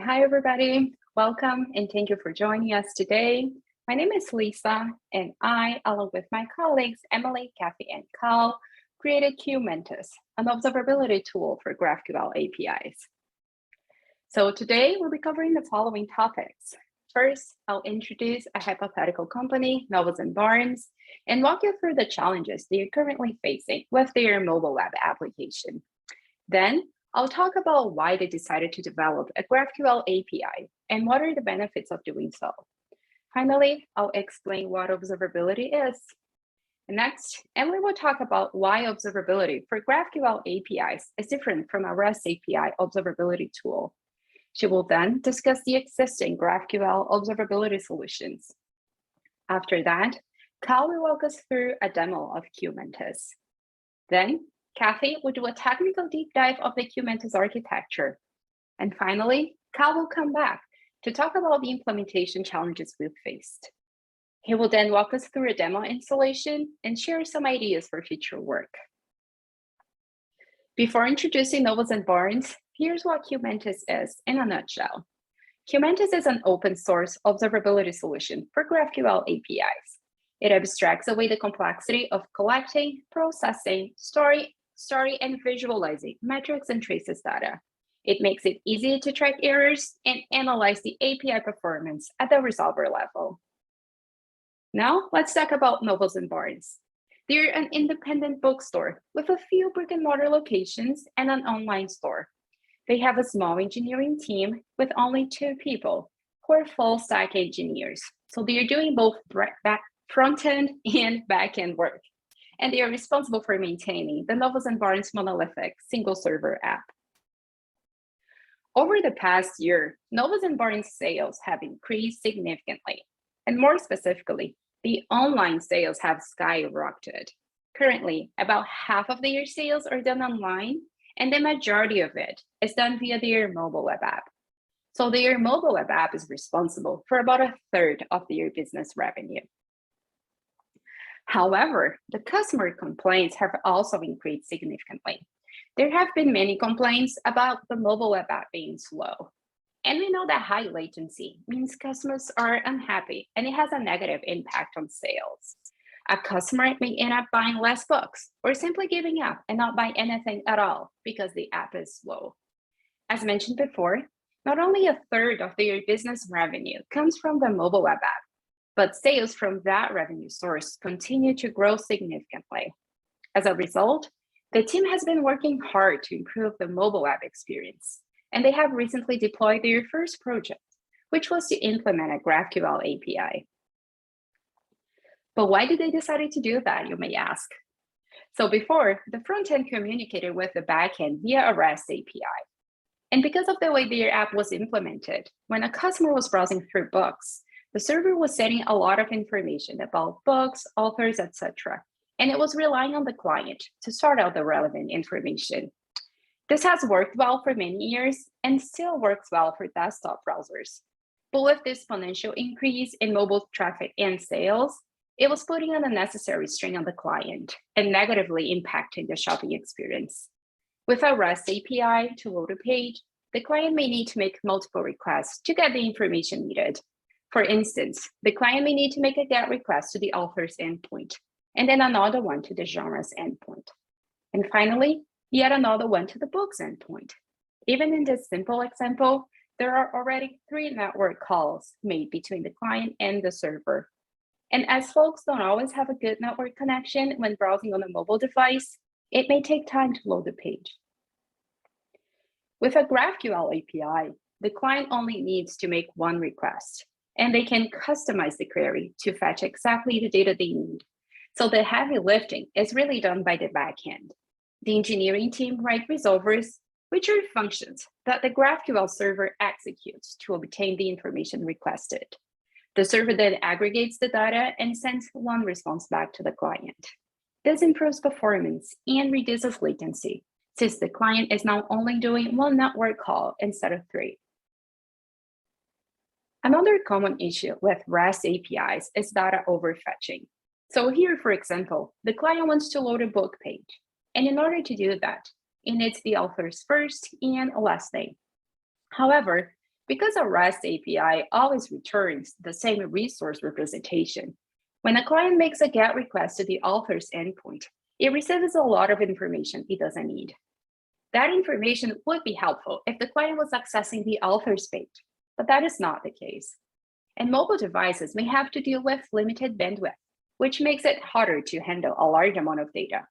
Hi, everybody. Welcome and thank you for joining us today. My name is Lisa, and I, along with my colleagues Emily, Kathy, and Carl, created QMantis, an observability tool for GraphQL APIs. So today we'll be covering the following topics. First, I'll introduce a hypothetical company, Novos and Barnes, and walk you through the challenges they are currently facing with their mobile web application. Then, I'll talk about why they decided to develop a GraphQL API and what are the benefits of doing so. Finally, I'll explain what observability is. Next, Emily will talk about why observability for GraphQL APIs is different from a REST API observability tool. She will then discuss the existing GraphQL observability solutions. After that, Cal will walk us through a demo of QMantis. Then, Kathy will do a technical deep dive of the QMantis architecture. And finally, Cal will come back to talk about the implementation challenges we've faced. He will then walk us through a demo installation and share some ideas for future work. Before introducing Novos and Barnes, here's what QMantis is in a nutshell. QMantis is an open source observability solution for GraphQL APIs. It abstracts away the complexity of collecting, processing, storing, and visualizing metrics and traces data. It makes it easy to track errors and analyze the API performance at the resolver level. Now, let's talk about Novos and Barnes. They're an independent bookstore with a few brick-and-mortar locations and an online store. They have a small engineering team with only 2 people who are full-stack engineers. So they are doing both front-end and back-end work. And they are responsible for maintaining the Novos and Barnes monolithic single server app. Over the past year, Novos and Barnes sales have increased significantly. And more specifically, the online sales have skyrocketed. Currently, about half of their sales are done online, and the majority of it is done via their mobile web app. So their mobile web app is responsible for about 1/3 of their business revenue. However, the customer complaints have also increased significantly. There have been many complaints about the mobile web app being slow. And we know that high latency means customers are unhappy and it has a negative impact on sales. A customer may end up buying less books or simply giving up and not buying anything at all because the app is slow. As mentioned before, not only 1/3 of their business revenue comes from the mobile web app, but sales from that revenue source continue to grow significantly. As a result, the team has been working hard to improve the mobile app experience, and they have recently deployed their first project, which was to implement a GraphQL API. But why did they decide to do that, you may ask? So before, the front end communicated with the backend via a REST API. And because of the way their app was implemented, when a customer was browsing through books, the server was sending a lot of information about books, authors, etc. And it was relying on the client to sort out the relevant information. This has worked well for many years and still works well for desktop browsers. But with this exponential increase in mobile traffic and sales, it was putting an unnecessary strain on the client and negatively impacting the shopping experience. With a REST API to load a page, the client may need to make multiple requests to get the information needed. For instance, the client may need to make a GET request to the author's endpoint, and then another one to the genre's endpoint. And finally, yet another one to the book's endpoint. Even in this simple example, there are already 3 network calls made between the client and the server. And as folks don't always have a good network connection when browsing on a mobile device, it may take time to load the page. With a GraphQL API, the client only needs to make 1 request, and they can customize the query to fetch exactly the data they need. So the heavy lifting is really done by the backend. The engineering team writes resolvers, which are functions that the GraphQL server executes to obtain the information requested. The server then aggregates the data and sends 1 response back to the client. This improves performance and reduces latency, since the client is now only doing 1 network call instead of 3. Another common issue with REST APIs is data overfetching. So here, for example, the client wants to load a book page. And in order to do that, it needs the author's first and last name. However, Because a REST API always returns the same resource representation, when a client makes a GET request to the author's endpoint, it receives a lot of information it doesn't need. That information would be helpful if the client was accessing the author's page, but that is not the case. And mobile devices may have to deal with limited bandwidth, which makes it harder to handle a large amount of data.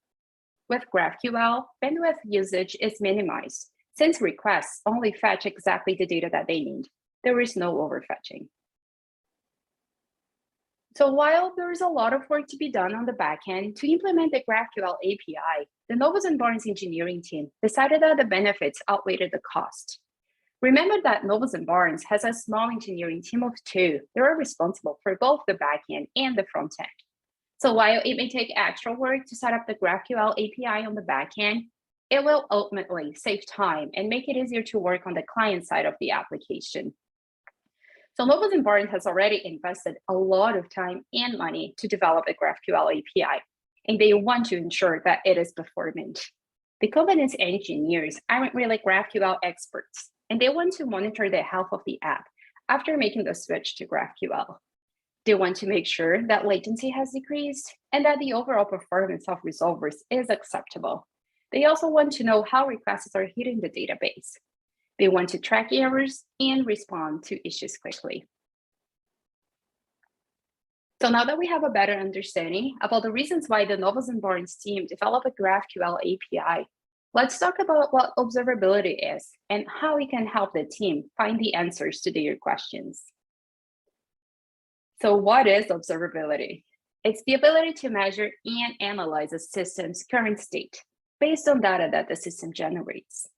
With GraphQL, bandwidth usage is minimized, since requests only fetch exactly the data that they need. There is no overfetching. So while there is a lot of work to be done on the backend to implement the GraphQL API, the Novus and Barnes engineering team decided that the benefits outweighed the cost. Remember that Novus and Barnes has a small engineering team of 2 that are responsible for both the backend and the front end. So while it may take extra work to set up the GraphQL API on the backend, it will ultimately save time and make it easier to work on the client side of the application. So Novus and Barnes has already invested a lot of time and money to develop a GraphQL API, and they want to ensure that it is performant. The company's engineers aren't really GraphQL experts, and they want to monitor the health of the app after making the switch to GraphQL. They want to make sure that latency has decreased and that the overall performance of resolvers is acceptable. They also want to know how requests are hitting the database. They want to track errors and respond to issues quickly. So now that we have a better understanding about the reasons why the Novus and Barnes team developed a GraphQL API, let's talk about what observability is and how it can help the team find the answers to their questions. So what is observability? It's the ability to measure and analyze a system's current state based on data that the system generates.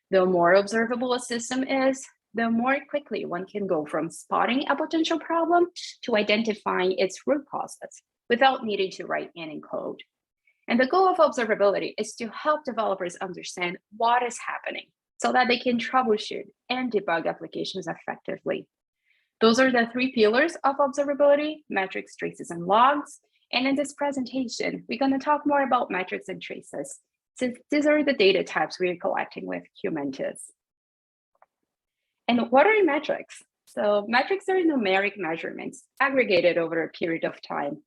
The more observable a system is, the more quickly one can go from spotting a potential problem to identifying its root causes without needing to write any code. And the goal of observability is to help developers understand what is happening so that they can troubleshoot and debug applications effectively. Those are the 3 pillars of observability: metrics, traces, and logs. And in this presentation, we're going to talk more about metrics and traces, since these are the data types we are collecting with QMantis. And what are metrics? So metrics are numeric measurements aggregated over a period of time.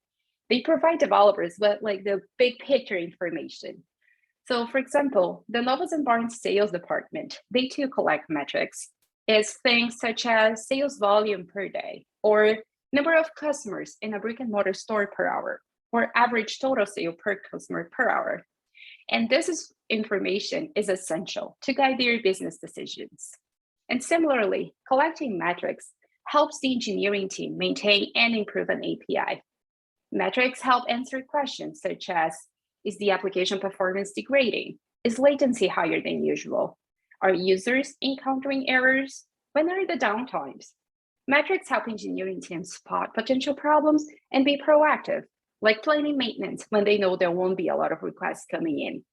They provide developers with the big picture information. So for example, the Novus and Barnes sales department, they too collect metrics. Is things such as sales volume per day, or number of customers in a brick and mortar store per hour, or average total sale per customer per hour. And this information is essential to guide their business decisions. And similarly, collecting metrics helps the engineering team maintain and improve an API. Metrics help answer questions such as, is the application performance degrading? Is latency higher than usual? Are users encountering errors? When are the downtimes? Metrics help engineering teams spot potential problems and be proactive, like planning maintenance when they know there won't be a lot of requests coming in.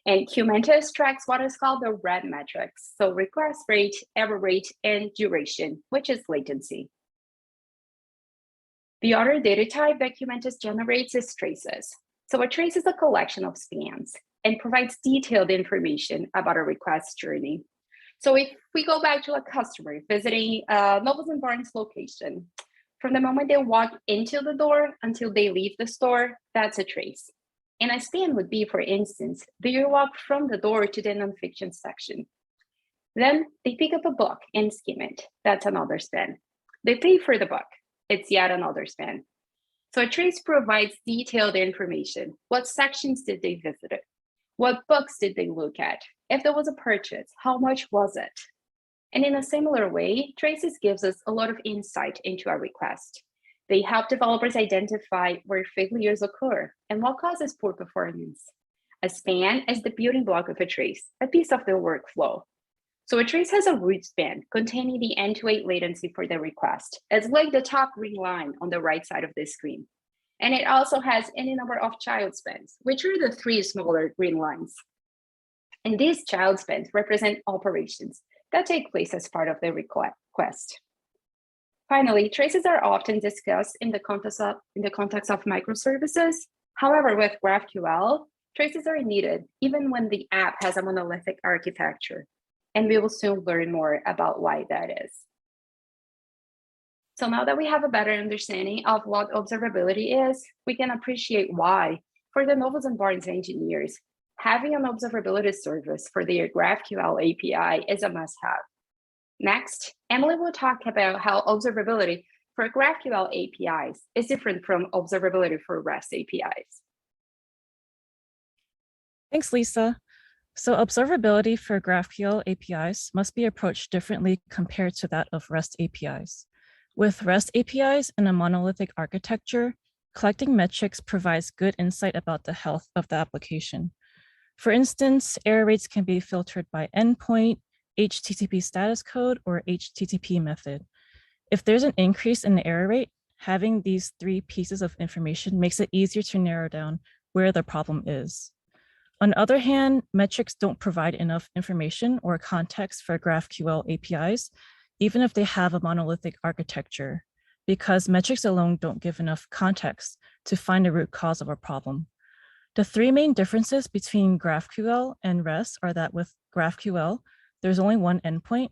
And QMantis tracks what is called the RED metrics, so request rate, error rate, and duration, which is latency. The other data type that QMantis generates is traces. So a trace is a collection of spans and provides detailed information about a request journey. So if we go back to a customer visiting Novus and Barnes location, from the moment they walk into the door until they leave the store, that's a trace. And a span would be, for instance, they walk from the door to the nonfiction section. Then they pick up a book and skim it. That's another span. They pay for the book. It's yet another span. So a trace provides detailed information. What sections did they visit? What books did they look at? If there was a purchase, how much was it? And in a similar way, traces gives us a lot of insight into our request. They help developers identify where failures occur and what causes poor performance. A span is the building block of a trace, a piece of the workflow. So a trace has a root span containing the end-to-end latency for the request. It's like the top green line on the right side of the screen. And it also has any number of child spans, which are the 3 smaller green lines. And these child spans represent operations that take place as part of the request. Finally, traces are often discussed in the context of microservices. However, with GraphQL, traces are needed even when the app has a monolithic architecture. and we will soon learn more about why that is. So now that we have a better understanding of what observability is, we can appreciate why, for the Novus and Barnes engineers, having an observability service for their GraphQL API is a must-have. Next, Emily will talk about how observability for GraphQL APIs is different from observability for REST APIs. Thanks, Lisa. So observability for GraphQL APIs must be approached differently compared to that of REST APIs. With REST APIs in a monolithic architecture, collecting metrics provides good insight about the health of the application. For instance, error rates can be filtered by endpoint, HTTP status code, or HTTP method. If there's an increase in the error rate, having these three pieces of information makes it easier to narrow down where the problem is. On the other hand, metrics don't provide enough information or context for GraphQL APIs, even if they have a monolithic architecture, because metrics alone don't give enough context to find the root cause of a problem. The three main differences between GraphQL and REST are that with GraphQL, there's only one endpoint,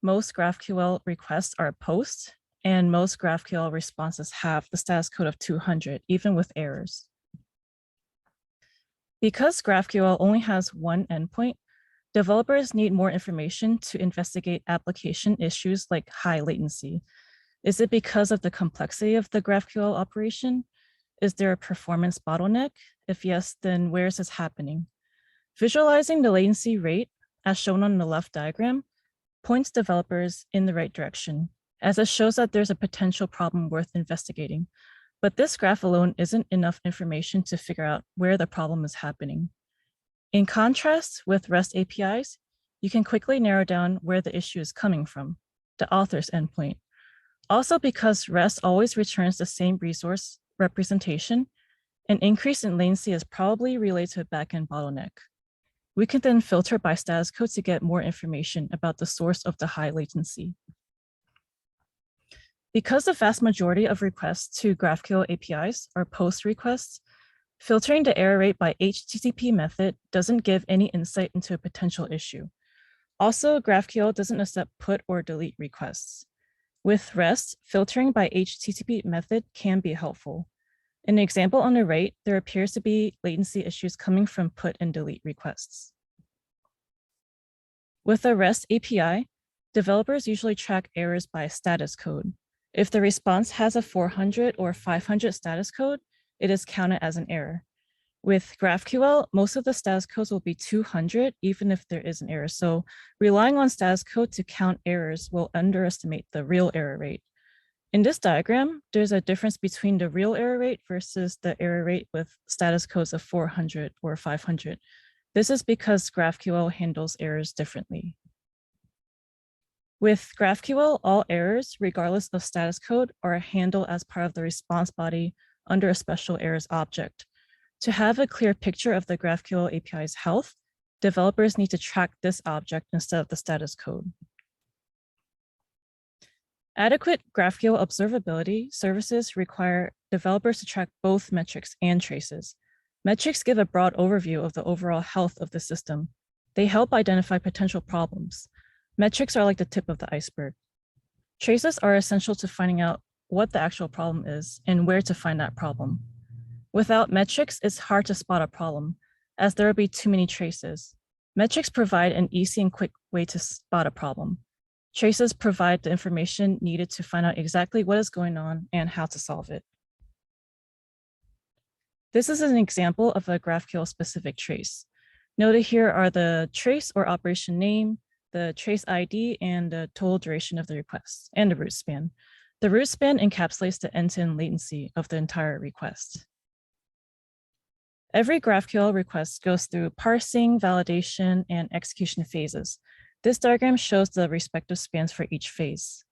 most GraphQL requests are posts, and most GraphQL responses have the status code of 200, even with errors. Because GraphQL only has one endpoint, developers need more information to investigate application issues like high latency. Is it because of the complexity of the GraphQL operation? Is there a performance bottleneck? If yes, then where is this happening? Visualizing the latency rate, as shown on the left diagram, points developers in the right direction, as it shows that there's a potential problem worth investigating. But this graph alone isn't enough information to figure out where the problem is happening. In contrast with REST APIs, you can quickly narrow down where the issue is coming from, the author's endpoint. Also, because REST always returns the same resource representation, an increase in latency is probably related to a backend bottleneck. We can then filter by status code to get more information about the source of the high latency. Because the vast majority of requests to GraphQL APIs are post requests, filtering the error rate by HTTP method doesn't give any insight into a potential issue. Also, GraphQL doesn't accept put or delete requests. With REST, filtering by HTTP method can be helpful. In the example on the right, there appears to be latency issues coming from put and delete requests. With a REST API, developers usually track errors by status code. If the response has a 400 or 500 status code, it is counted as an error. With GraphQL, most of the status codes will be 200, even if there is an error. So relying on status code to count errors will underestimate the real error rate. In this diagram, there's a difference between the real error rate versus the error rate with status codes of 400 or 500. This is because GraphQL handles errors differently. With GraphQL, all errors, regardless of status code, are handled as part of the response body under a special errors object. To have a clear picture of the GraphQL API's health, developers need to track this object instead of the status code. Adequate GraphQL observability services require developers to track both metrics and traces. Metrics give a broad overview of the overall health of the system. They help identify potential problems. Metrics are like the tip of the iceberg. Traces are essential to finding out what the actual problem is and where to find that problem. Without metrics, it's hard to spot a problem, as there will be too many traces. Metrics provide an easy and quick way to spot a problem. Traces provide the information needed to find out exactly what is going on and how to solve it. This is an example of a GraphQL specific trace. Noted here are the trace or operation name, the trace ID, and the total duration of the request, and the root span. The root span encapsulates the end-to-end latency of the entire request. Every GraphQL request goes through parsing, validation, and execution phases. This diagram shows the respective spans for each phase.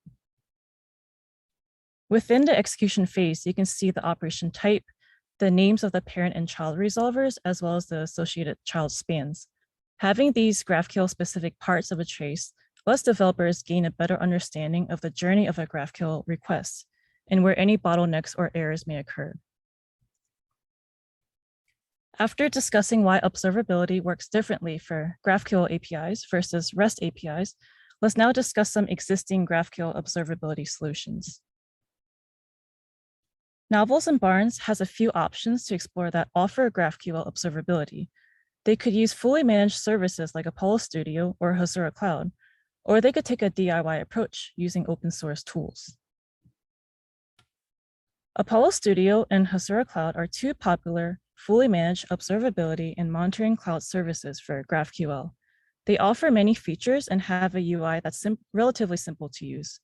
Within the execution phase, you can see the operation type, the names of the parent and child resolvers, as well as the associated child spans. Having these GraphQL specific parts of a trace lets developers gain a better understanding of the journey of a GraphQL request and where any bottlenecks or errors may occur. After discussing why observability works differently for GraphQL APIs versus REST APIs, let's now discuss some existing GraphQL observability solutions. Novels and Barnes has a few options to explore that offer GraphQL observability. They could use fully managed services like Apollo Studio or Hasura Cloud, or they could take a DIY approach using open source tools. Apollo Studio and Hasura Cloud are two popular, fully managed observability and monitoring cloud services for GraphQL. They offer many features and have a UI that's relatively simple to use.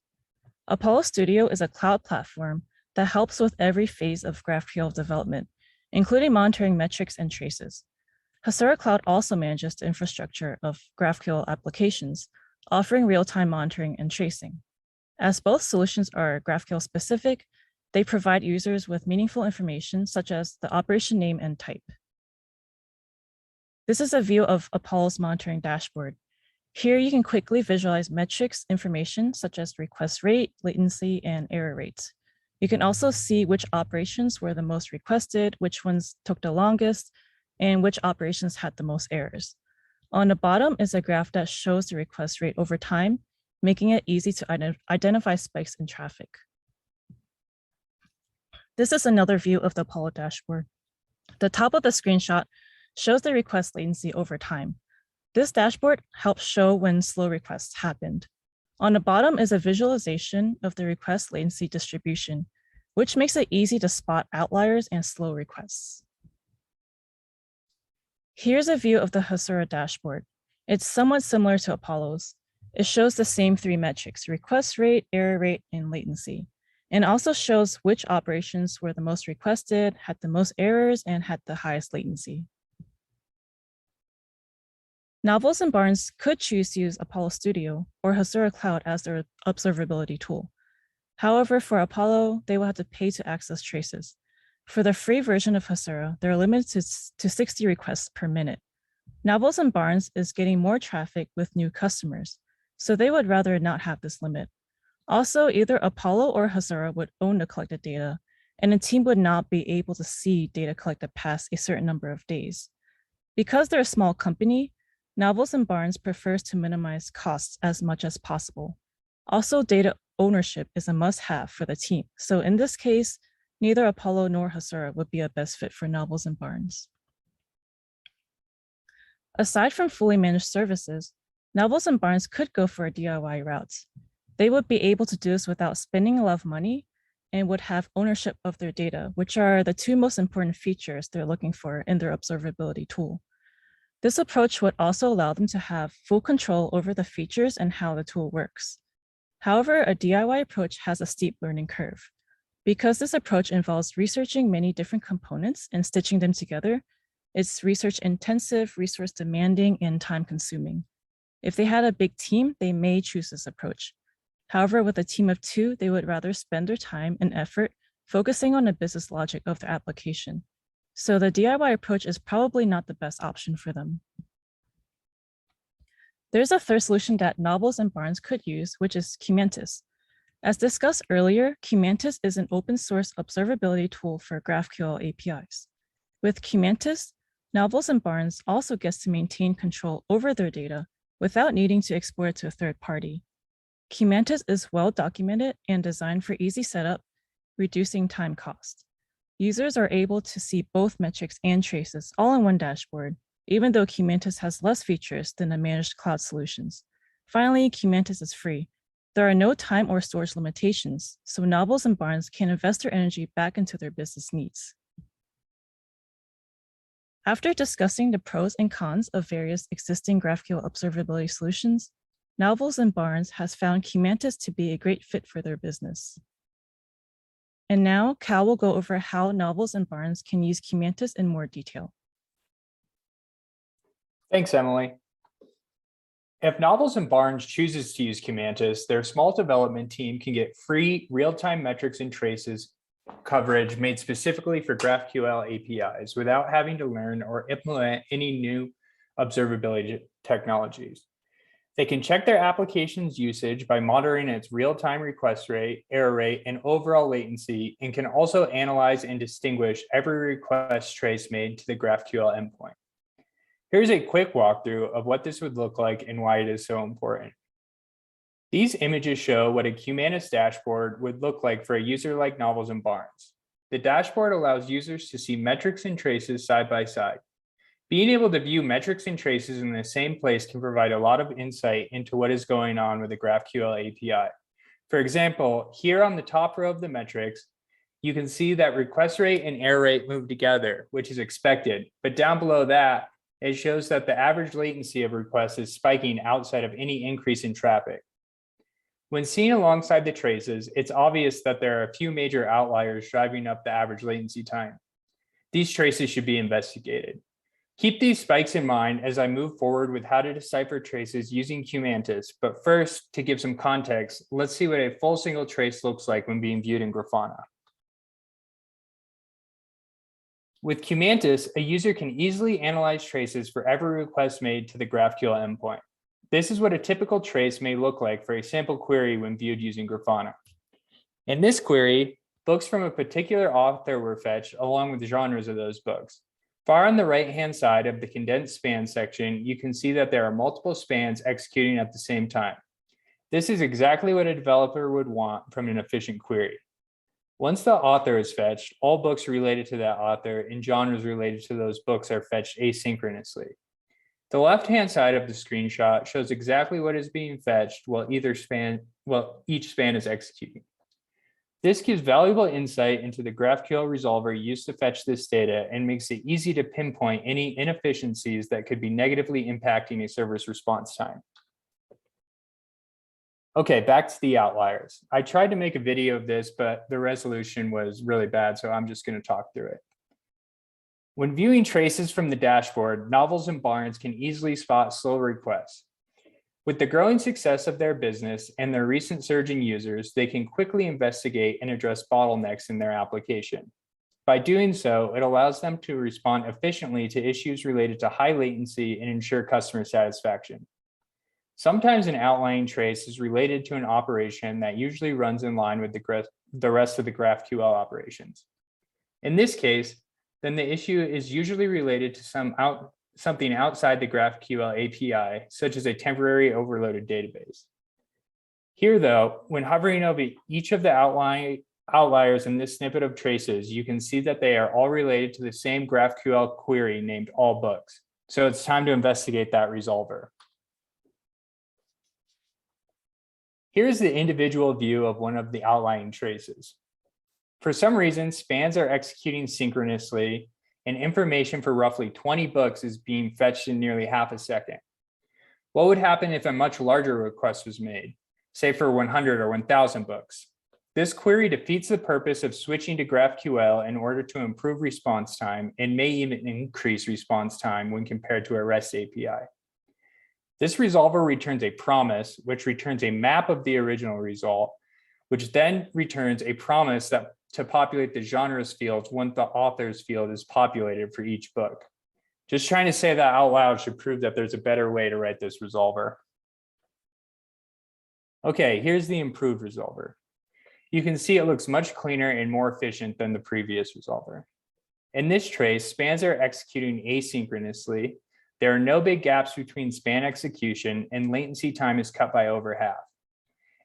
Apollo Studio is a cloud platform that helps with every phase of GraphQL development, including monitoring metrics and traces. Hasura Cloud also manages the infrastructure of GraphQL applications, offering real-time monitoring and tracing. As both solutions are GraphQL specific, they provide users with meaningful information such as the operation name and type. This is a view of Apollo's monitoring dashboard. Here you can quickly visualize metrics information such as request rate, latency, and error rates. You can also see which operations were the most requested, which ones took the longest, and which operations had the most errors. On the bottom is a graph that shows the request rate over time, making it easy to identify spikes in traffic. This is another view of the Apollo dashboard. The top of the screenshot shows the request latency over time. This dashboard helps show when slow requests happened. On the bottom is a visualization of the request latency distribution, which makes it easy to spot outliers and slow requests. Here's a view of the Hasura dashboard. It's somewhat similar to Apollo's. It shows the same three metrics: request rate, error rate, and latency. And also shows which operations were the most requested, had the most errors, and had the highest latency. Novels and Barnes could choose to use Apollo Studio or Hasura Cloud as their observability tool. However, for Apollo, they will have to pay to access traces. For the free version of Hasura, they're limited to 60 requests per minute. Novels and Barnes is getting more traffic with new customers, so they would rather not have this limit. Also, either Apollo or Hasura would own the collected data, and the team would not be able to see data collected past a certain number of days. Because they're a small company, Novels and Barnes prefers to minimize costs as much as possible. Also, data ownership is a must-have for the team. So in this case, neither Apollo nor Hasura would be a best fit for Novels and Barnes. Aside from fully managed services, Novels and Barnes could go for a DIY route. They would be able to do this without spending a lot of money and would have ownership of their data, which are the two most important features they're looking for in their observability tool. This approach would also allow them to have full control over the features and how the tool works. However, a DIY approach has a steep learning curve. Because this approach involves researching many different components and stitching them together, it's research intensive, resource demanding, and time consuming. If they had a big team, they may choose this approach. However, with a team of two, they would rather spend their time and effort focusing on the business logic of their application. So the DIY approach is probably not the best option for them. There's a third solution that Novels and Barnes could use, which is QMantis. As discussed earlier, QMantis is an open source observability tool for GraphQL APIs. With QMantis, Novels and Barnes also gets to maintain control over their data without needing to export it to a third party. QMantis is well documented and designed for easy setup, reducing time cost. Users are able to see both metrics and traces all in one dashboard, even though QMantis has less features than the managed cloud solutions. Finally, QMantis is free. There are no time or storage limitations, so Novels and Barnes can invest their energy back into their business needs. After discussing the pros and cons of various existing GraphQL observability solutions, Novels and Barnes has found QMantis to be a great fit for their business. And now Cal will go over how Novels and Barnes can use QMantis in more detail. Thanks, Emily. If Novels and Barnes chooses to use QMantis, their small development team can get free real-time metrics and traces coverage made specifically for GraphQL APIs without having to learn or implement any new observability technologies. They can check their application's usage by monitoring its real-time request rate, error rate, and overall latency, and can also analyze and distinguish every request trace made to the GraphQL endpoint. Here's a quick walkthrough of what this would look like and why it is so important. These images show what a QMantis dashboard would look like for a user like Novels and Barnes. The dashboard allows users to see metrics and traces side by side. Being able to view metrics and traces in the same place can provide a lot of insight into what is going on with the GraphQL API. For example, here on the top row of the metrics, you can see that request rate and error rate move together, which is expected. But down below that, it shows that the average latency of requests is spiking outside of any increase in traffic. When seen alongside the traces, it's obvious that there are a few major outliers driving up the average latency time. These traces should be investigated. Keep these spikes in mind as I move forward with how to decipher traces using QMantis. But first, to give some context, let's see what a full single trace looks like when being viewed in Grafana. With QMantis, a user can easily analyze traces for every request made to the GraphQL endpoint. This is what a typical trace may look like for a sample query when viewed using Grafana. In this query, books from a particular author were fetched along with the genres of those books. Far on the right-hand side of the condensed span section, you can see that there are multiple spans executing at the same time. This is exactly what a developer would want from an efficient query. Once the author is fetched, all books related to that author and genres related to those books are fetched asynchronously. The left-hand side of the screenshot shows exactly what is being fetched while each span is executing. This gives valuable insight into the GraphQL resolver used to fetch this data and makes it easy to pinpoint any inefficiencies that could be negatively impacting a server's response time. Okay, back to the outliers. I tried to make a video of this, but the resolution was really bad, so I'm just going to talk through it. When viewing traces from the dashboard, Novels and Barnes can easily spot slow requests. With the growing success of their business and their recent surge in users, they can quickly investigate and address bottlenecks in their application. By doing so, it allows them to respond efficiently to issues related to high latency and ensure customer satisfaction. Sometimes an outlying trace is related to an operation that usually runs in line with the rest of the GraphQL operations. In this case, then the issue is usually related to something outside the GraphQL API, such as a temporary overloaded database. Here, though, when hovering over each of the outliers in this snippet of traces, you can see that they are all related to the same GraphQL query named all books. So it's time to investigate that resolver. Here's the individual view of one of the outlying traces. For some reason, spans are executing synchronously, and information for roughly 20 books is being fetched in nearly half a second. What would happen if a much larger request was made, say for 100 or 1,000 books? This query defeats the purpose of switching to GraphQL in order to improve response time and may even increase response time when compared to a REST API. This resolver returns a promise, which returns a map of the original result, which then returns a promise to populate the genres field once the authors field is populated for each book. Just trying to say that out loud should prove that there's a better way to write this resolver. Okay, here's the improved resolver. You can see it looks much cleaner and more efficient than the previous resolver. In this trace, spans are executing asynchronously. There are no big gaps between span execution, and latency time is cut by over half.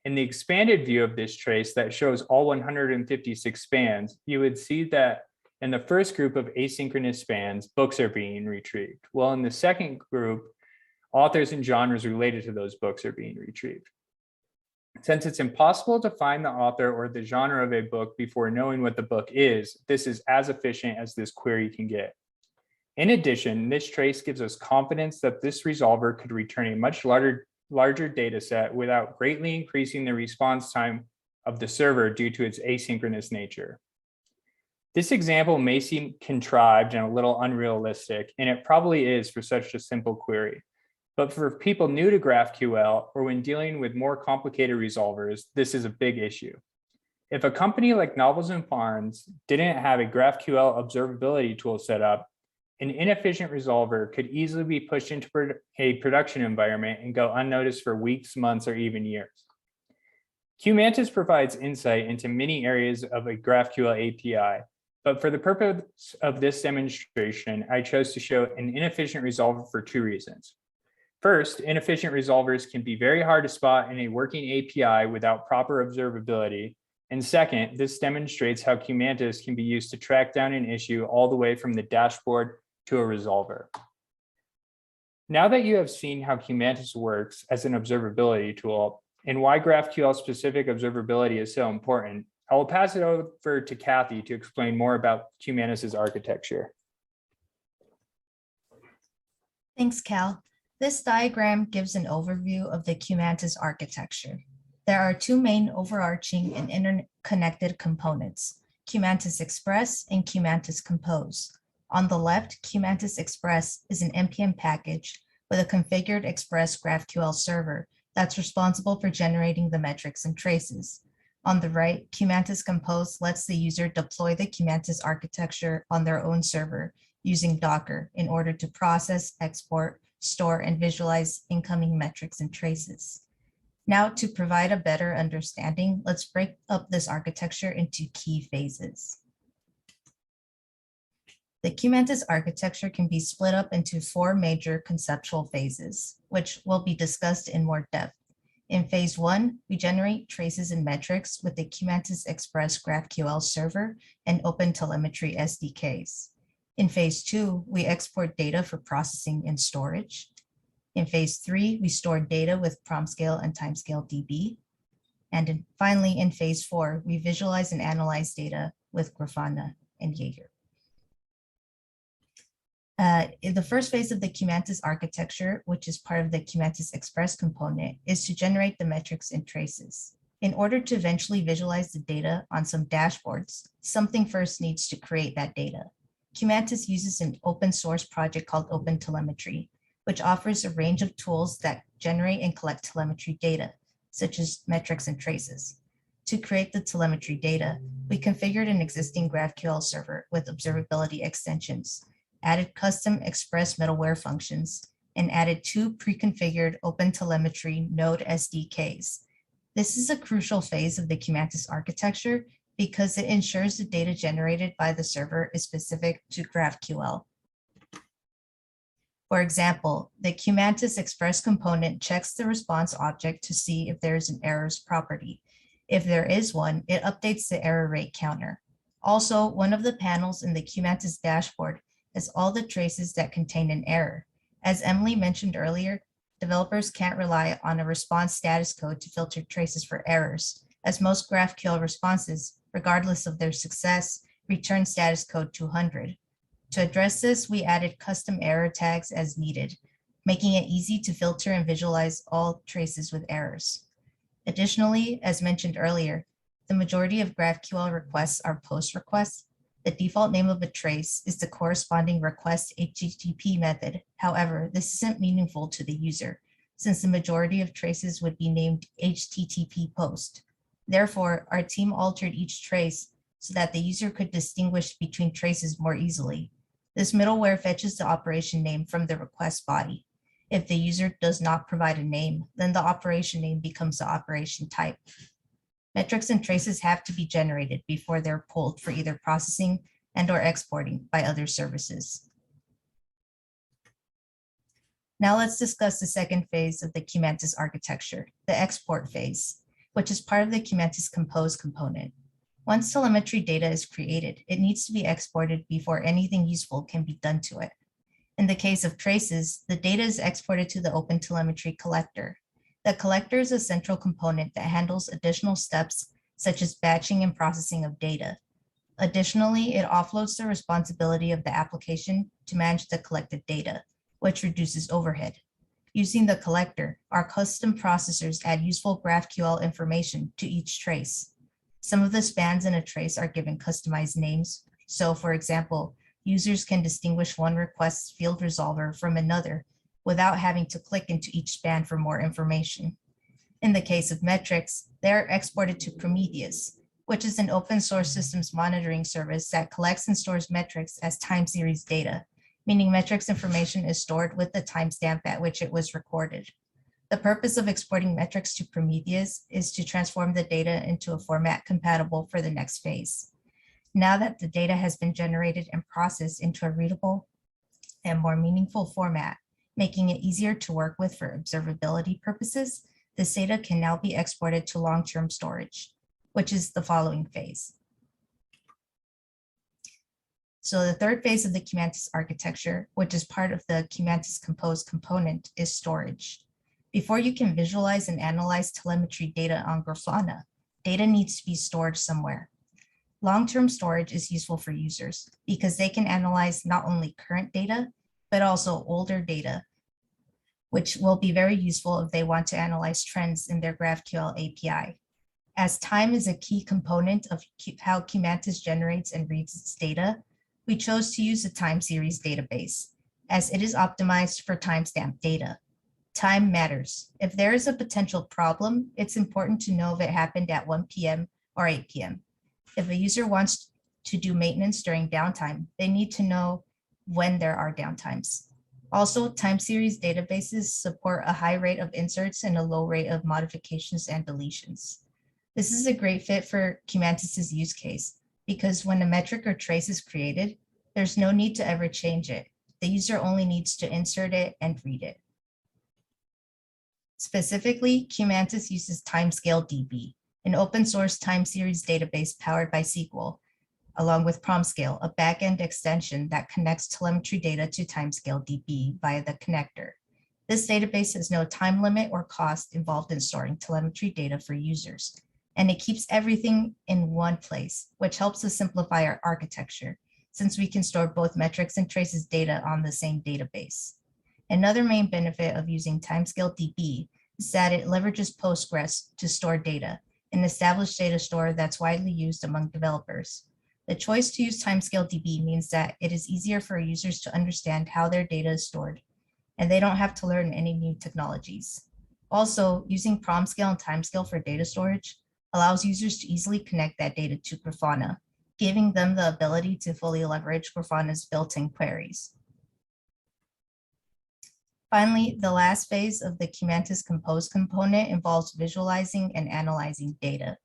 In the expanded view of this trace that shows all 156 spans, you would see that in the first group of asynchronous spans, books are being retrieved, while in the second group, authors and genres related to those books are being retrieved. Since it's impossible to find the author or the genre of a book before knowing what the book is, this is as efficient as this query can get. In addition, this trace gives us confidence that this resolver could return a much larger data set without greatly increasing the response time of the server due to its asynchronous nature. This example may seem contrived and a little unrealistic, and it probably is for such a simple query. But for people new to GraphQL or when dealing with more complicated resolvers, this is a big issue. If a company like Novels and Barnes didn't have a GraphQL observability tool set up, an inefficient resolver could easily be pushed into a production environment and go unnoticed for weeks, months, or even years. QMantis provides insight into many areas of a GraphQL API, but for the purpose of this demonstration, I chose to show an inefficient resolver for two reasons. First, inefficient resolvers can be very hard to spot in a working API without proper observability. And second, this demonstrates how QMantis can be used to track down an issue all the way from the dashboard to a resolver. Now that you have seen how QMantis works as an observability tool and why GraphQL specific observability is so important, I will pass it over to Kathy to explain more about QMantis architecture. Thanks, Cal. This diagram gives an overview of the QMantis architecture. There are two main overarching and interconnected components, QMantis Express and QMantis Compose. On the left, QMantis Express is an NPM package with a configured Express GraphQL server that's responsible for generating the metrics and traces. On the right, QMantis Compose lets the user deploy the QMantis architecture on their own server using Docker in order to process, export, store, and visualize incoming metrics and traces. Now, to provide a better understanding, let's break up this architecture into key phases. The QMantis architecture can be split up into four major conceptual phases, which will be discussed in more depth. In phase one, we generate traces and metrics with the QMantis Express GraphQL Server and OpenTelemetry SDKs. In phase two, we export data for processing and storage. In phase three, we store data with PromScale and TimescaleDB. DB. And finally, in phase four, we visualize and analyze data with Grafana and Jaeger. In the first phase of the QMantis architecture, which is part of the QMantis Express component, is to generate the metrics and traces. In order to eventually visualize the data on some dashboards, something first needs to create that data. QMantis uses an open source project called OpenTelemetry, which offers a range of tools that generate and collect telemetry data, such as metrics and traces. To create the telemetry data, we configured an existing GraphQL server with observability extensions, added custom Express middleware functions, and added two pre-configured OpenTelemetry Node SDKs. This is a crucial phase of the QMantis architecture because it ensures the data generated by the server is specific to GraphQL. For example, the QMantis Express component checks the response object to see if there is an errors property. If there is one, it updates the error rate counter. Also, one of the panels in the QMantis dashboard has all the traces that contain an error. As Emily mentioned earlier, developers can't rely on a response status code to filter traces for errors, as most GraphQL responses, regardless of their success, return status code 200. To address this, we added custom error tags as needed, making it easy to filter and visualize all traces with errors. Additionally, as mentioned earlier, the majority of GraphQL requests are post requests. The default name of a trace is the corresponding request HTTP method. However, this isn't meaningful to the user, since the majority of traces would be named HTTP post. Therefore, our team altered each trace so that the user could distinguish between traces more easily. This middleware fetches the operation name from the request body. If the user does not provide a name, then the operation name becomes the operation type. Metrics and traces have to be generated before they're pulled for either processing and/or exporting by other services. Now let's discuss the second phase of the QMantis architecture, the export phase, which is part of the QMantis Compose component. Once telemetry data is created, it needs to be exported before anything useful can be done to it. In the case of traces, the data is exported to the OpenTelemetry collector. The collector is a central component that handles additional steps such as batching and processing of data. Additionally, it offloads the responsibility of the application to manage the collected data, which reduces overhead. Using the collector, our custom processors add useful GraphQL information to each trace. Some of the spans in a trace are given customized names. So, for example, users can distinguish one request's field resolver from another without having to click into each span for more information. In the case of metrics, they are exported to Prometheus, which is an open source systems monitoring service that collects and stores metrics as time series data. meaning metrics information is stored with the timestamp at which it was recorded. The purpose of exporting metrics to Prometheus is to transform the data into a format compatible for the next phase. Now that the data has been generated and processed into a readable and more meaningful format, making it easier to work with for observability purposes, this data can now be exported to long-term storage, which is the following phase. So the third phase of the QMantis architecture, which is part of the QMantis Compose component, is storage. Before you can visualize and analyze telemetry data on Grafana, data needs to be stored somewhere. Long-term storage is useful for users because they can analyze not only current data, but also older data, which will be very useful if they want to analyze trends in their GraphQL API. As time is a key component of how QMantis generates and reads its data, we chose to use a time series database, as it is optimized for timestamp data. Time matters. If there is a potential problem, it's important to know if it happened at 1 p.m. or 8 p.m. If a user wants to do maintenance during downtime, they need to know when there are downtimes. Also, time series databases support a high rate of inserts and a low rate of modifications and deletions. This is a great fit for QMantis's use case because when a metric or trace is created, there's no need to ever change it. The user only needs to insert it and read it. Specifically, QMantis uses Timescale DB, an open source time series database powered by SQL, along with PromScale, a backend extension that connects telemetry data to Timescale DB via the connector. This database has no time limit or cost involved in storing telemetry data for users, and it keeps everything in one place, which helps us simplify our architecture, since we can store both metrics and traces data on the same database. Another main benefit of using Timescale DB is that it leverages Postgres to store data, an established data store that's widely used among developers. The choice to use Timescale DB means that it is easier for users to understand how their data is stored, and they don't have to learn any new technologies. Also, using PromScale and Timescale for data storage allows users to easily connect that data to Grafana, giving them the ability to fully leverage Grafana's built-in queries. Finally, the last phase of the QMantis Compose component involves visualizing and analyzing data.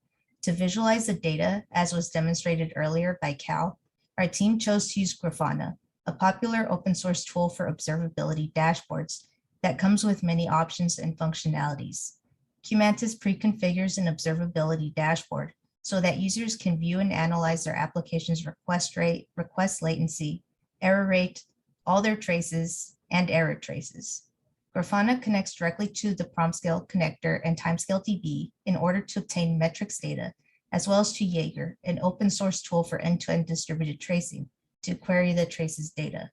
To visualize the data, as was demonstrated earlier by Cal, our team chose to use Grafana, a popular open source tool for observability dashboards that comes with many options and functionalities. QMantis pre-configures an observability dashboard so that users can view and analyze their application's request rate, request latency, error rate, all their traces, and error traces. Grafana connects directly to the PromScale connector and Timescale DB in order to obtain metrics data, as well as to Jaeger, an open source tool for end-to-end distributed tracing, to query the traces data.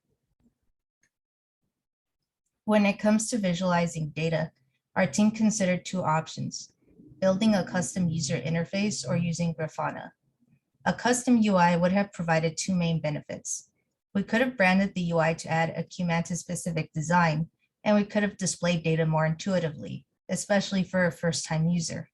When it comes to visualizing data, our team considered two options: building a custom user interface or using Grafana. A custom UI would have provided two main benefits. We could have branded the UI to add a QMantis-specific design, and we could have displayed data more intuitively, especially for a first-time user.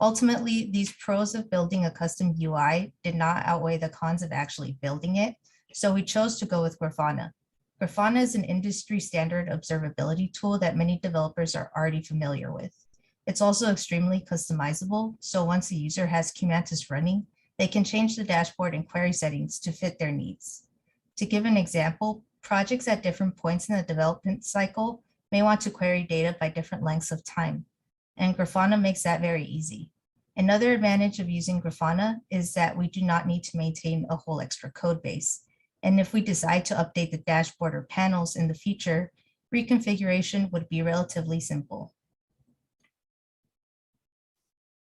Ultimately, these pros of building a custom UI did not outweigh the cons of actually building it, so we chose to go with Grafana. Grafana is an industry standard observability tool that many developers are already familiar with. It's also extremely customizable, so once a user has QMantis running, they can change the dashboard and query settings to fit their needs. To give an example, projects at different points in the development cycle may want to query data by different lengths of time, and Grafana makes that very easy. Another advantage of using Grafana is that we do not need to maintain a whole extra code base. And if we decide to update the dashboard or panels in the future, reconfiguration would be relatively simple.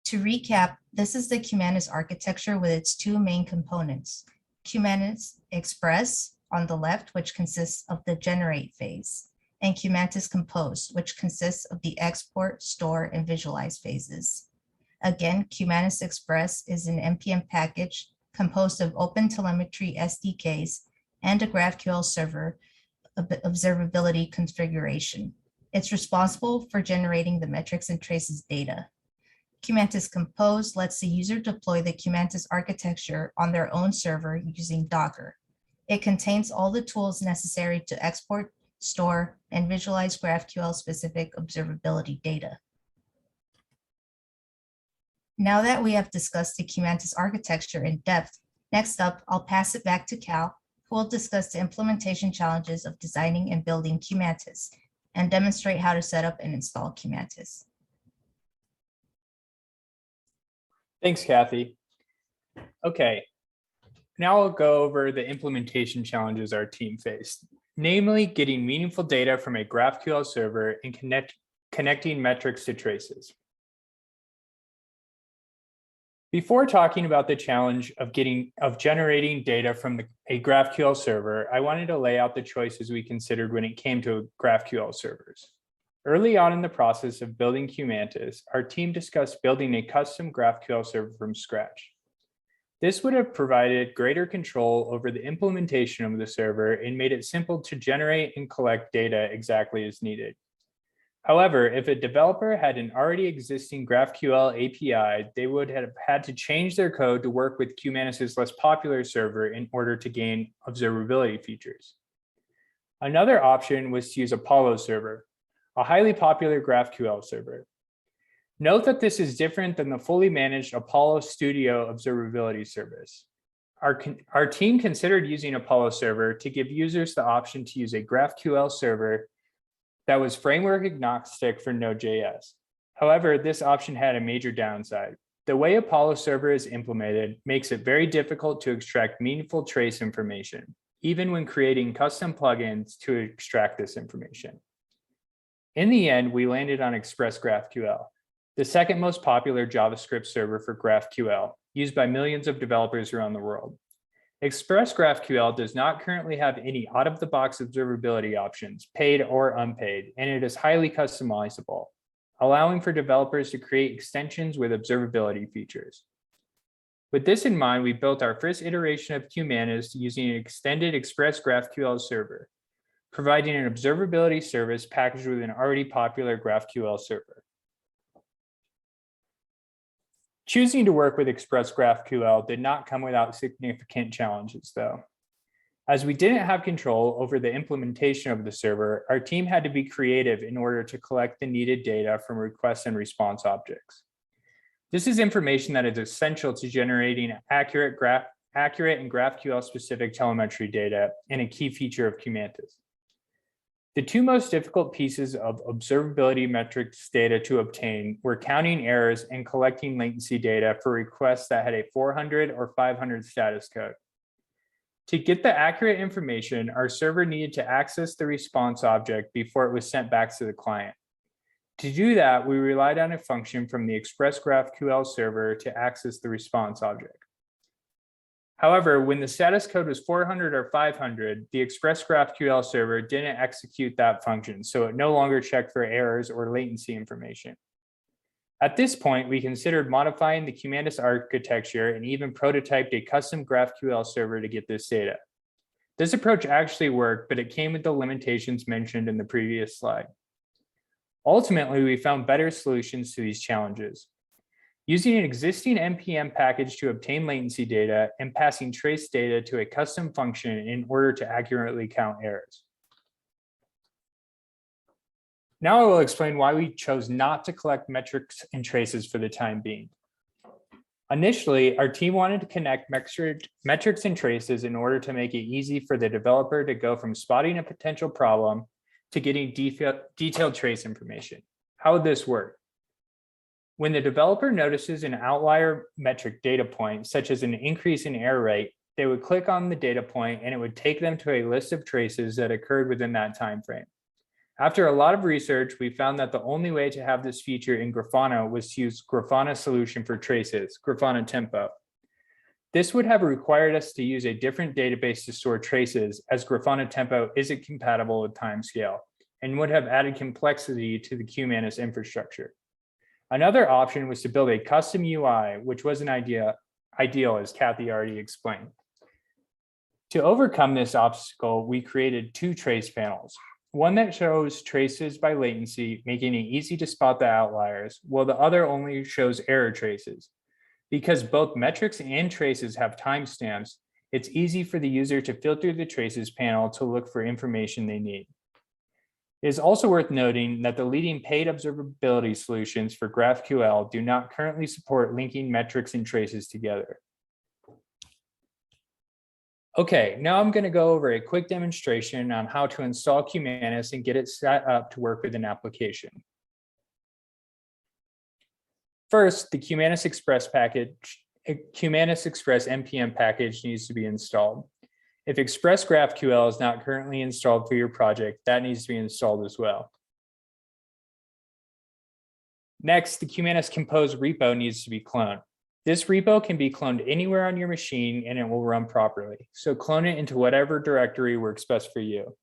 To recap, this is the QMantis architecture with its two main components: QMantis Express on the left, which consists of the generate phase, and QMantis Compose, which consists of the export, store, and visualize phases. Again, QMantis Express is an NPM package composed of OpenTelemetry SDKs and a GraphQL Server observability configuration. It's responsible for generating the metrics and traces data. QMantis Compose lets the user deploy the QMantis architecture on their own server using Docker. It contains all the tools necessary to export, store, and visualize GraphQL-specific observability data. Now that we have discussed the QMantis architecture in depth, next up, I'll pass it back to Cal, who will discuss the implementation challenges of designing and building QMantis and demonstrate how to set up and install QMantis. Thanks, Kathy. Okay, now I'll go over the implementation challenges our team faced, namely getting meaningful data from a GraphQL server and connecting metrics to traces. Before talking about the challenge of generating data from a GraphQL server, I wanted to lay out the choices we considered when it came to GraphQL servers. Early on in the process of building QMantis, our team discussed building a custom GraphQL server from scratch. This would have provided greater control over the implementation of the server and made it simple to generate and collect data exactly as needed. However, if a developer had an already existing GraphQL API, they would have had to change their code to work with QMantis' less popular server in order to gain observability features. Another option was to use Apollo Server, a highly popular GraphQL server. Note that this is different than the fully managed Apollo Studio observability service. Our team considered using Apollo Server to give users the option to use a GraphQL server that was framework agnostic for Node.js. However, this option had a major downside. The way Apollo Server is implemented makes it very difficult to extract meaningful trace information, even when creating custom plugins to extract this information. In the end, we landed on Express GraphQL, the second most popular JavaScript server for GraphQL, used by millions of developers around the world. Express GraphQL does not currently have any out-of-the-box observability options, paid or unpaid, and it is highly customizable, allowing for developers to create extensions with observability features. With this in mind, we built our first iteration of QMantis using an extended Express GraphQL server, providing an observability service packaged with an already popular GraphQL server. Choosing to work with Express GraphQL did not come without significant challenges, though. As we didn't have control over the implementation of the server, our team had to be creative in order to collect the needed data from request and response objects. This is information that is essential to generating accurate and GraphQL-specific telemetry data and a key feature of QMantis. The two most difficult pieces of observability metrics data to obtain were counting errors and collecting latency data for requests that had a 400 or 500 status code. To get the accurate information, our server needed to access the response object before it was sent back to the client. To do that, we relied on a function from the Express GraphQL server to access the response object. However, when the status code was 400 or 500, the Express GraphQL server didn't execute that function, so it no longer checked for errors or latency information. At this point, we considered modifying the QMantis architecture and even prototyped a custom GraphQL server to get this data. This approach actually worked, but it came with the limitations mentioned in the previous slide. Ultimately, we found better solutions to these challenges. Using an existing NPM package to obtain latency data and passing trace data to a custom function in order to accurately count errors. Now I will explain why we chose not to collect metrics and traces for the time being. Initially, our team wanted to connect metrics and traces in order to make it easy for the developer to go from spotting a potential problem to getting detailed trace information. How would this work? When the developer notices an outlier metric data point, such as an increase in error rate, they would click on the data point and it would take them to a list of traces that occurred within that time frame. After a lot of research, we found that the only way to have this feature in Grafana was to use Grafana's solution for traces, Grafana Tempo. This would have required us to use a different database to store traces, as Grafana Tempo isn't compatible with timescale, and would have added complexity to the QMantis infrastructure. Another option was to build a custom UI, which wasn't ideal, as Kathy already explained. To overcome this obstacle, we created two trace panels. One that shows traces by latency, making it easy to spot the outliers, while the other only shows error traces. Because both metrics and traces have timestamps, It's easy for the user to filter the traces panel to look for information they need. It is also worth noting that the leading paid observability solutions for GraphQL do not currently support linking metrics and traces together. Okay, now I'm going to go over a quick demonstration on how to install QMantis and get it set up to work with an application. First, the QMantis Express npm package needs to be installed. If Express GraphQL is not currently installed for your project, that needs to be installed as well. Next, the QMantis Compose repo needs to be cloned. This repo can be cloned anywhere on your machine and it will run properly. So clone it into whatever directory works best for you.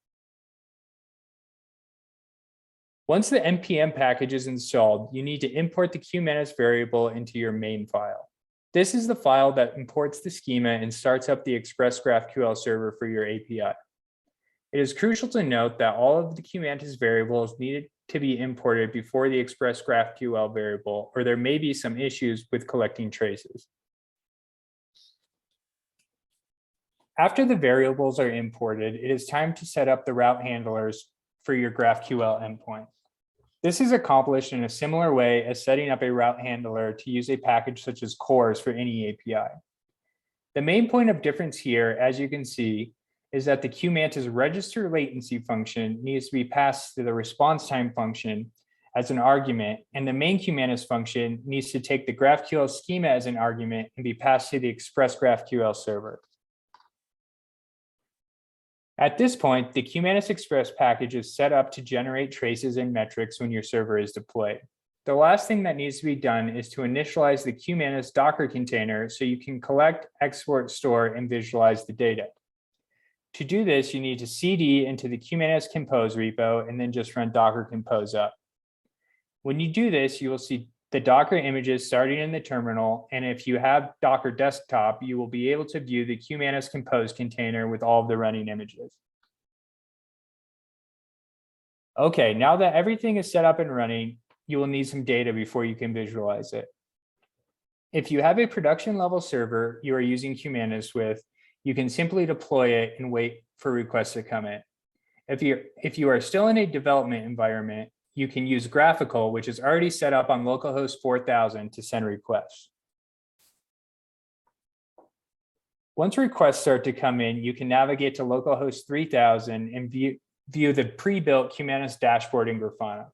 Once the npm package is installed, you need to import the QMantis variable into your main file. This is the file that imports the schema and starts up the Express GraphQL server for your API. It is crucial to note that all of the QMantis variables needed to be imported before the Express GraphQL variable, or there may be some issues with collecting traces. After the variables are imported, it is time to set up the route handlers for your GraphQL endpoint. This is accomplished in a similar way as setting up a route handler to use a package such as cores for any API. The main point of difference here, as you can see, is that the QMantis register latency function needs to be passed to the response time function as an argument, and the main QMantis function needs to take the GraphQL schema as an argument and be passed to the Express GraphQL server. At this point, the QMantis Express package is set up to generate traces and metrics when your server is deployed. The last thing that needs to be done is to initialize the QMantis Docker container so you can collect, export, store, and visualize the data. To do this, you need to cd into the QMantis Compose repo and then just run Docker Compose up. When you do this, you will see the Docker images starting in the terminal, and if you have Docker Desktop, you will be able to view the QMantis Compose container with all of the running images. Okay, now that everything is set up and running, you will need some data before you can visualize it. If you have a production level server you are using QMantis with, you can simply deploy it and wait for requests to come in. If you are still in a development environment, you can use GraphAL, which is already set up on localhost 4000 to send requests. Once requests start to come in, you can navigate to localhost 3000 and view the pre-built QMantis dashboard in Grafana.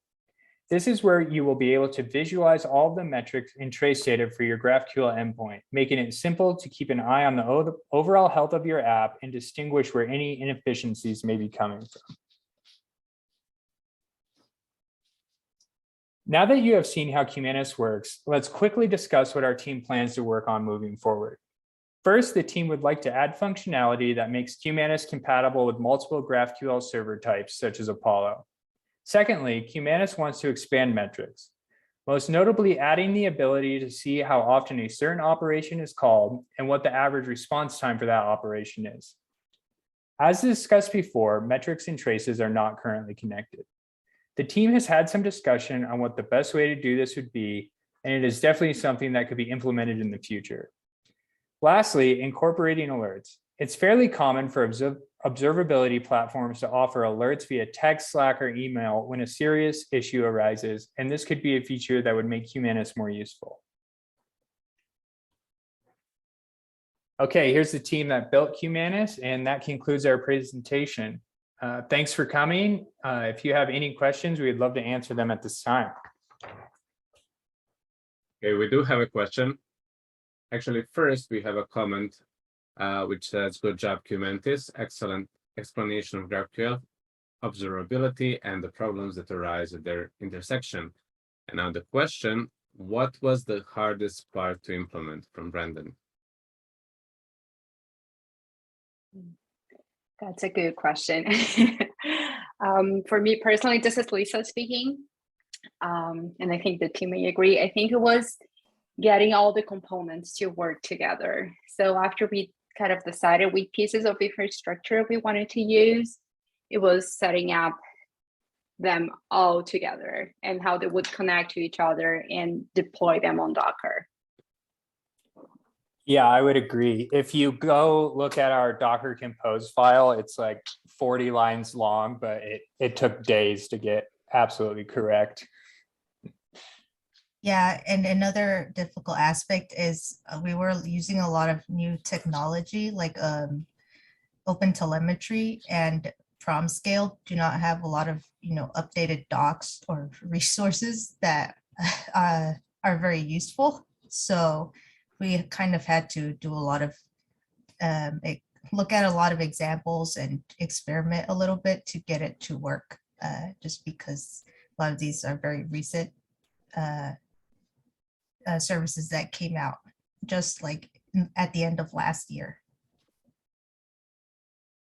This is where you will be able to visualize all of the metrics and trace data for your GraphQL endpoint, making it simple to keep an eye on the overall health of your app and distinguish where any inefficiencies may be coming from. Now that you have seen how QMantis works, let's quickly discuss what our team plans to work on moving forward. First, the team would like to add functionality that makes QMantis compatible with multiple GraphQL server types, such as Apollo. Secondly, QMantis wants to expand metrics, most notably adding the ability to see how often a certain operation is called and what the average response time for that operation is. As discussed before, metrics and traces are not currently connected. The team has had some discussion on what the best way to do this would be, and it is definitely something that could be implemented in the future. Lastly, incorporating alerts. It's fairly common for observability platforms to offer alerts via text, Slack, or email when a serious issue arises, and this could be a feature that would make QMantis more useful. Okay, here's the team that built QMantis, and that concludes our presentation. Thanks for coming. If you have any questions, we'd love to answer them at this time. Okay, we do have a question. Actually, first we have a comment which says, "Good job, QMantis. Excellent explanation of GraphQL, observability, and the problems that arise at their intersection." And now the question, what was the hardest part to implement, from Brandon? That's a good question. For me personally, this is Lisa speaking. And I think the team may agree. I think it was getting all the components to work together. So after we kind of decided which pieces of infrastructure we wanted to use, it was setting up them all together and how they would connect to each other and deploy them on Docker. Yeah, I would agree. If you go look at our Docker Compose file, it's like 40 lines long, but it took days to get absolutely correct. Yeah, and another difficult aspect is we were using a lot of new technology like open telemetry, and PromScale do not have a lot of updated docs or resources that are very useful. So we kind of had to do a lot of look at a lot of examples and experiment a little bit to get it to work, just because a lot of these are very recent services that came out just like at the end of last year.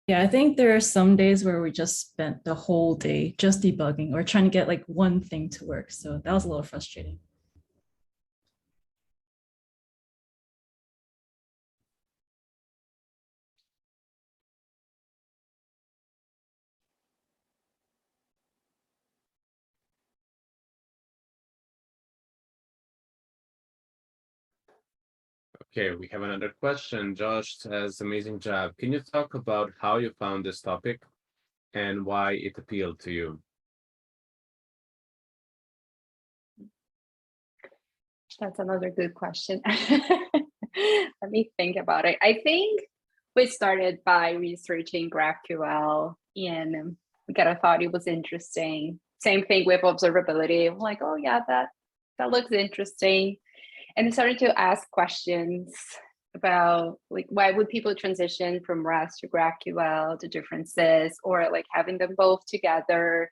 Yeah, I think there are some days where we just spent the whole day just debugging or trying to get like one thing to work. So that was a little frustrating. Okay, we have another question. Josh says, amazing job. Can you talk about how you found this topic and why it appealed to you? That's another good question. Let me think about it. I think we started by researching GraphQL and we kind of thought it was interesting. Same thing with observability. I'm like, oh yeah, that looks interesting. And I started to ask questions about like why would people transition from REST to GraphQL, the differences, or like having them both together.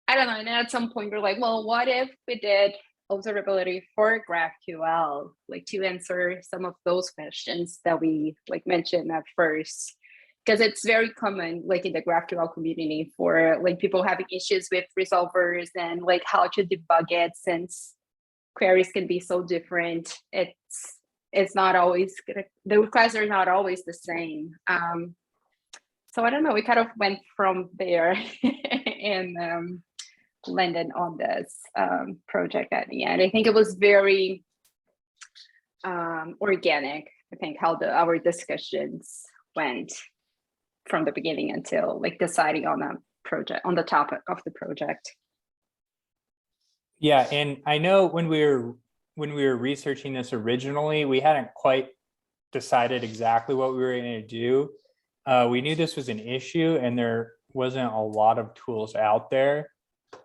I don't know. And at some point we're like, well, what if we did observability for GraphQL, like to answer some of those questions that we like mentioned at first? Because it's very common, like in the GraphQL community, for like people having issues with resolvers and like how to debug it, since queries can be so different. It's not always the requests are not always the same. So I don't know. We kind of went from there and landed on this project at the end. I think it was very organic. I think how our discussions went from the beginning until like deciding on a project, on the topic of the project. Yeah, and I know when we were researching this originally, we hadn't quite decided exactly what we were going to do. We knew this was an issue and there wasn't a lot of tools out there.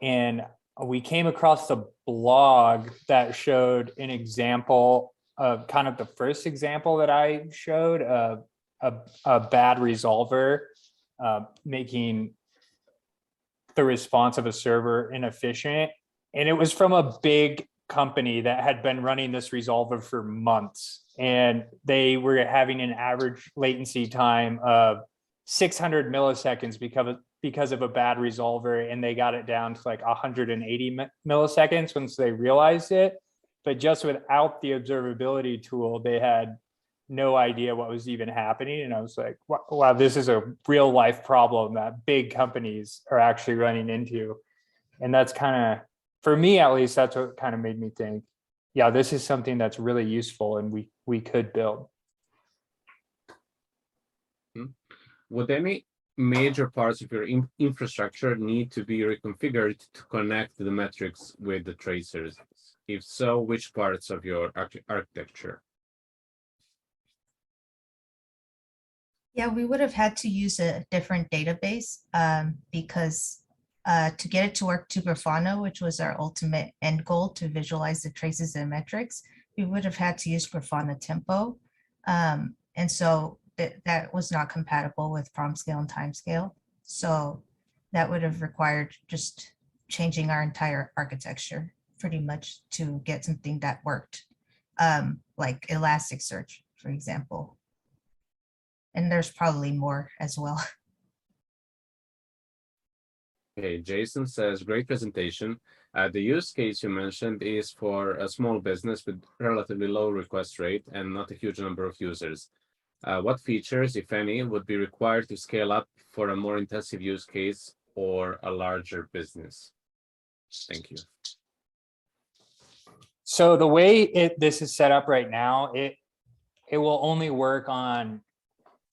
And we came across a blog that showed an example of kind of the first example that I showed, a bad resolver making the response of a server inefficient. And it was from a big company that had been running this resolver for months. And they were having an average latency time of 600 milliseconds because of a bad resolver. And they got it down to like 180 milliseconds once they realized it. But just without the observability tool, they had no idea what was even happening. And I was like, wow, this is a real life problem that big companies are actually running into. And that's kind of, for me at least, that's what kind of made me think, yeah, this is something that's really useful and we could build. Would any major parts of your infrastructure need to be reconfigured to connect the metrics with the tracers? If so, which parts of your architecture? Yeah, we would have had to use a different database because to get it to work to Grafana, which was our ultimate end goal to visualize the traces and metrics, we would have had to use Grafana Tempo. And so that was not compatible with PromScale and timescale. So that would have required just changing our entire architecture pretty much to get something that worked, like Elasticsearch, for example. And there's probably more as well. Okay, Jason says, great presentation. The use case you mentioned is for a small business with relatively low request rate and not a huge number of users. What features, if any, would be required to scale up for a more intensive use case or a larger business? Thank you. So the way this is set up right now, it will only work on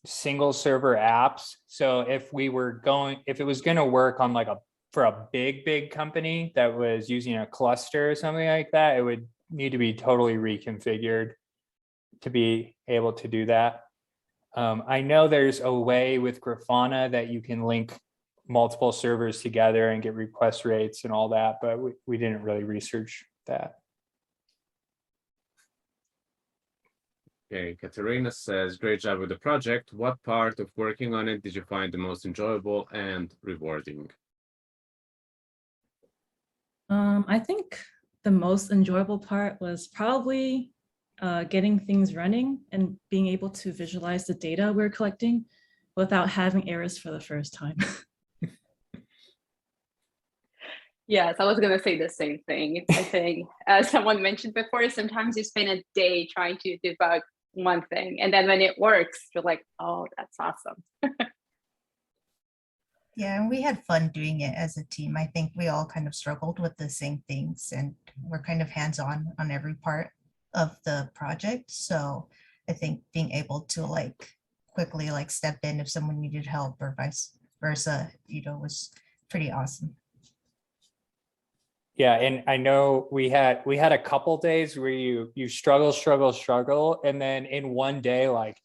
single server apps. So if it was going to work on like for a big company that was using a cluster or something like that, it would need to be totally reconfigured to be able to do that. I know there's a way with Grafana that you can link multiple servers together and get request rates and all that, but we didn't really research that. Okay, Katerina says, great job with the project. What part of working on it did you find the most enjoyable and rewarding? I think the most enjoyable part was probably getting things running and being able to visualize the data we're collecting without having errors for the first time. Yes, I was going to say the same thing. I think, as someone mentioned before, sometimes you spend a day trying to debug one thing, and then when it works, you're like, oh, that's awesome. Yeah, and we had fun doing it as a team. I think we all kind of struggled with the same things, and we're kind of hands-on on every part of the project. So I think being able to like quickly like step in if someone needed help or vice versa, was pretty awesome. Yeah, and I know we had a couple days where you struggle, and then in one day, like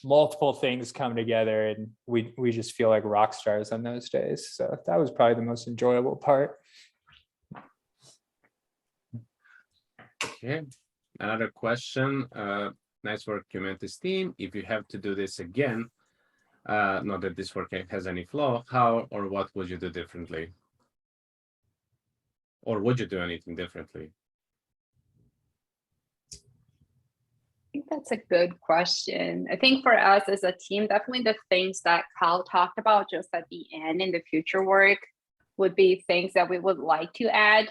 multiple things come together, and we just feel like rock stars on those days. So that was probably the most enjoyable part. Okay, another question. Nice work, QMantis team. If you have to do this again, not that this work has any flaw, how or what would you do differently? Or would you do anything differently? I think that's a good question. I think for us as a team, definitely the things that Kyle talked about just at the end in the future work would be things that we would like to add,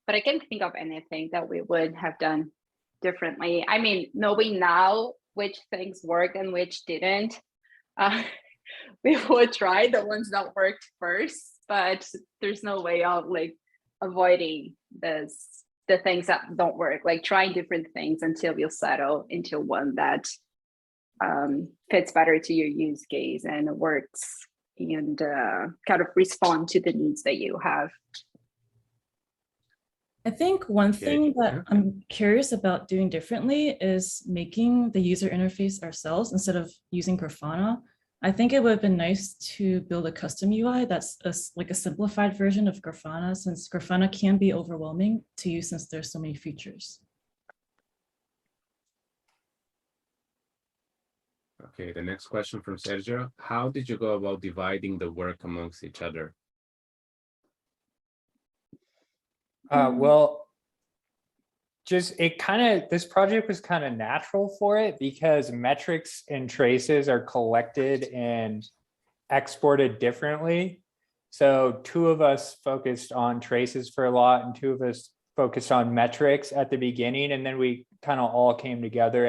but I can't think of anything that we would have done differently. I mean, knowing now which things worked and which didn't, we would try the ones that worked first, but there's no way of like avoiding the things that don't work, like trying different things until you settle into one that fits better to your use case and works and kind of respond to the needs that you have. I think one thing that I'm curious about doing differently is making the user interface ourselves instead of using Grafana. I think it would have been nice to build a custom UI that's like a simplified version of Grafana, since Grafana can be overwhelming to use since there's so many features. Okay, the next question from Sergio. How did you go about dividing the work amongst each other? Well, this project was kind of natural for it because metrics and traces are collected and exported differently. So 2 of us focused on traces for a lot and 2 of us focused on metrics at the beginning. And then we kind of all came together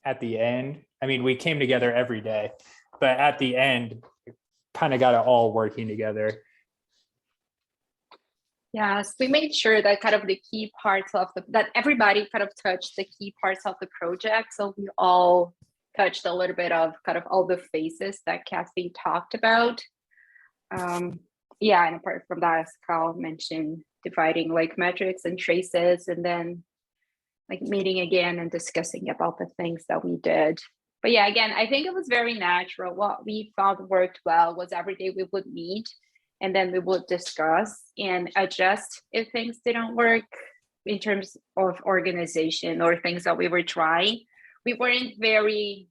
at the end. I mean, we came together every day, but at the end, kind of got it all working together. Yes, we made sure that kind of the key parts of that everybody kind of touched the key parts of the project. So we all touched a little bit of kind of all the phases that Kathy talked about. Yeah, and apart from that, as Carl mentioned, dividing like metrics and traces, and then like meeting again and discussing about the things that we did. But yeah, again, I think it was very natural. What we found worked well was every day we would meet and then we would discuss and adjust if things didn't work in terms of organization or things that we were trying. We weren't very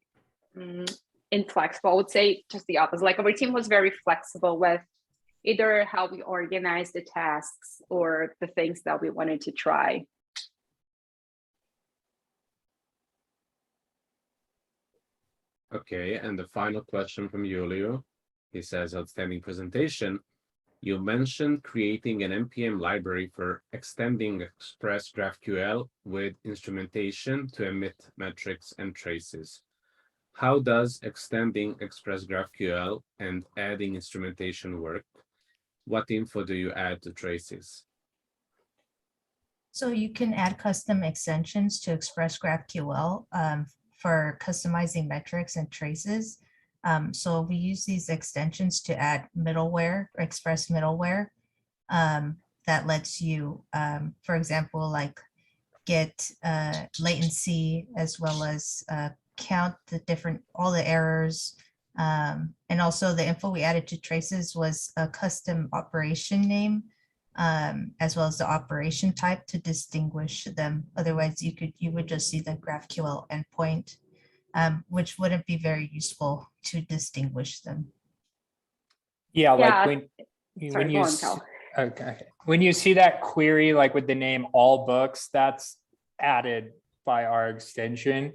inflexible. I would say just the opposite. Like our team was very flexible with either how we organize the tasks or the things that we wanted to try. Okay, and the final question from Julio. He says, outstanding presentation. You mentioned creating an NPM library for extending Express GraphQL with instrumentation to emit metrics and traces. How does extending Express GraphQL and adding instrumentation work? What info do you add to traces? So you can add custom extensions to Express GraphQL for customizing metrics and traces. So we use these extensions to add middleware or express middleware that lets you, for example, like get latency as well as count all the errors. And also the info we added to traces was a custom operation name, as well as the operation type to distinguish them. Otherwise, you would just see the GraphQL endpoint, which wouldn't be very useful to distinguish them. Yeah, like Yeah, when Sorry, you go on, Cal. okay, when you see that query like with the name all books, that's added by our extension.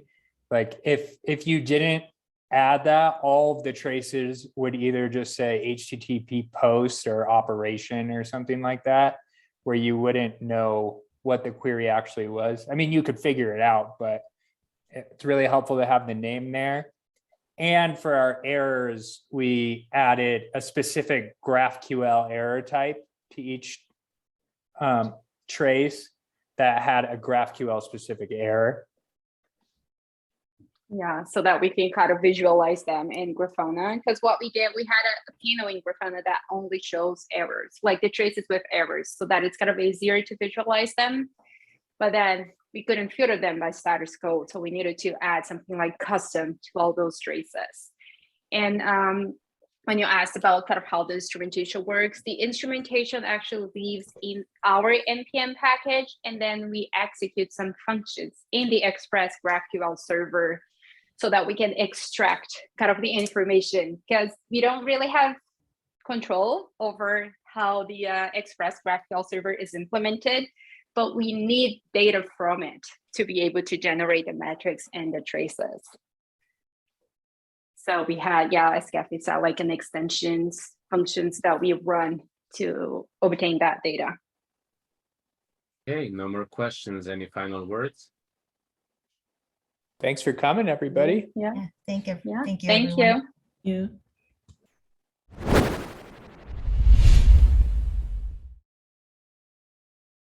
Like if you didn't add that, all of the traces would either just say HTTP post or operation or something like that, where you wouldn't know what the query actually was. I mean, you could figure it out, but it's really helpful to have the name there. And for our errors, we added a specific GraphQL error type to each trace that had a GraphQL specific error. Yeah, so that we can kind of visualize them in Grafana. Because what we did, we had a panel in Grafana that only shows errors, like the traces with errors, so that it's kind of easier to visualize them. But then we couldn't filter them by status code, so we needed to add something like custom to all those traces. And when you asked about kind of how the instrumentation works, the instrumentation actually lives in our NPM package, and then we execute some functions in the Express GraphQL server so that we can extract kind of the information, because we don't really have control over how the Express GraphQL server is implemented, but we need data from it to be able to generate the metrics and the traces. So we had, yeah, as Kathy said, like an extensions functions that we run to obtain that data. Okay, no more questions. Any final words? Thanks for coming, everybody. Yeah. Yeah, thank you. Yeah. Thank you, Thank everyone. you. You.